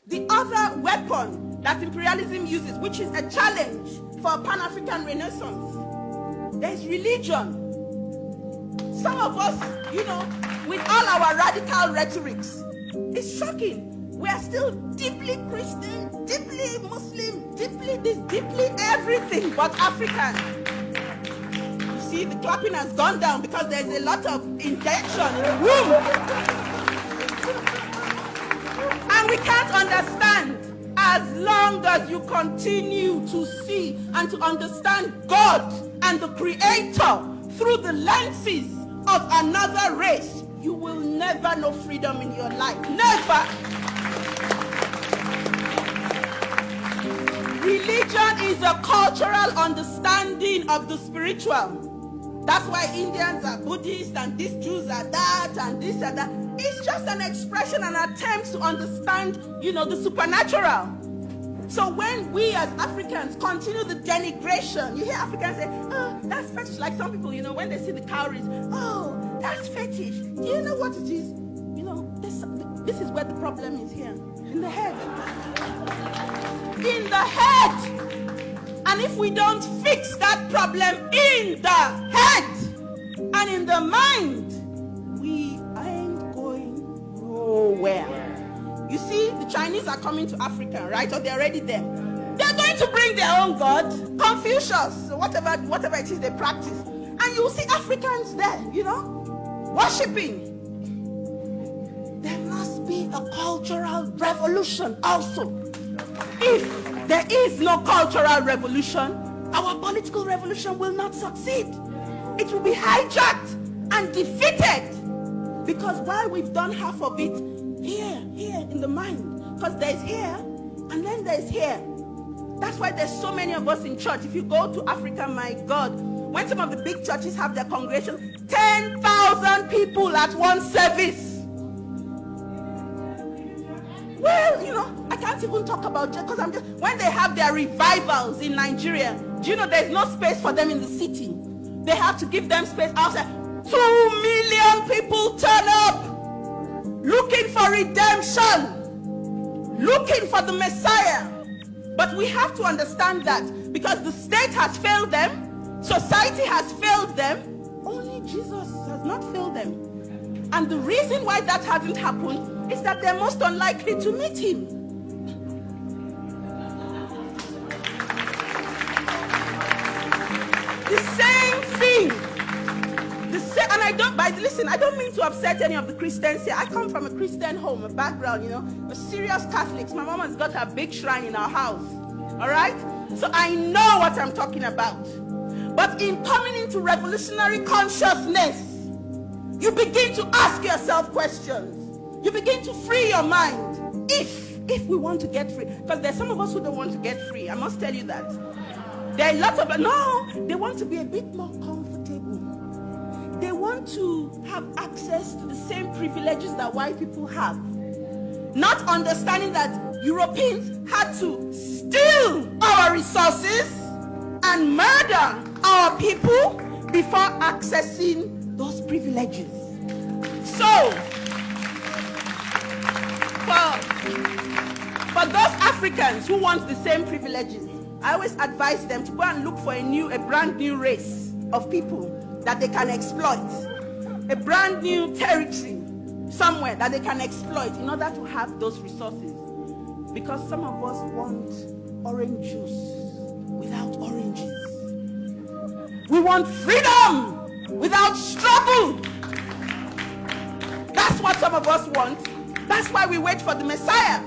The other weapon that imperialism uses, which is a challenge for a Pan-African renaissance, there's religion. Some of us, with all our radical rhetorics, it's shocking. We are still deeply Christian, deeply Muslim, deeply this, deeply everything but African. You see, the clapping has gone down because there's a lot of injection in the room. And we can't understand as long as you continue to see and to understand God and the Creator through the lenses of another race. You will never know freedom in your life. Never. Religion is a cultural understanding of the spiritual. That's why Indians are Buddhists and these Jews are that and this and that. It's just an expression, an attempt to understand, the supernatural. So when we as Africans continue the denigration, you hear Africans say, oh, that's fetish. Like some people, when they see the cowries, oh, that's fetish. Do you know what it is? This is where the problem is here, in the head. In the head. And if we don't fix that problem in the head and in the mind, we ain't going nowhere. You see, the Chinese are coming to Africa, right? Or they're already there. They're going to bring their own God, Confucius, whatever it is they practice. And you'll see Africans there, worshipping. There must be a cultural revolution also. If there is no cultural revolution, our political revolution will not succeed. It will be hijacked and defeated. Because while we've done half of it here in the mind, because there's here and then there's here. That's why there's so many of us in church. If you go to Africa, my God, when some of the big churches have their congregation, 10,000 people at one service. Well, I can't even talk about it because when they have their revivals in Nigeria, do you know there's no space for them in the city? They have to give them space outside. 2 million people turn up looking for redemption, looking for the Messiah. But we have to understand that because the state has failed them, society has failed them, only Jesus has not failed them. And the reason why that hasn't happened is that they're most unlikely to meet him. The same thing. And I don't mean to upset any of the Christians here. I come from a Christian home, a background, we're serious Catholics. My mom has got her big shrine in our house. All right? So I know what I'm talking about. But in coming into revolutionary consciousness, you begin to ask yourself questions. You begin to free your mind. If we want to get free. Because there's some of us who don't want to get free. I must tell you that. There are lots of, they want to be a bit more comfortable. They want to have access to the same privileges that white people have. Not understanding that Europeans had to steal our resources and murder our people before accessing those privileges. So, for those Africans who want the same privileges, I always advise them to go and look for a brand new race of people that they can exploit. A brand new territory somewhere that they can exploit in order to have those resources. Because some of us want orange juice without oranges. We want freedom without struggle. That's what some of us want. That's why we wait for the Messiah.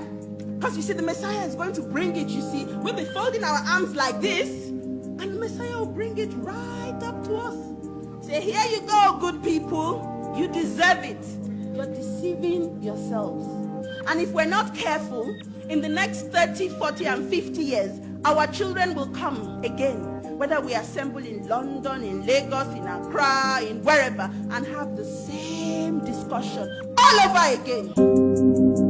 Because you see, the Messiah is going to bring it, you see. We'll be folding our arms like this, and the Messiah will bring it right up to us. Say, here you go, good people. You deserve it. You're deceiving yourselves. And if we're not careful, in the next 30, 40, and 50 years, our children will come again. Whether we assemble in London, in Lagos, in Accra, in wherever, and have the same discussion all over again.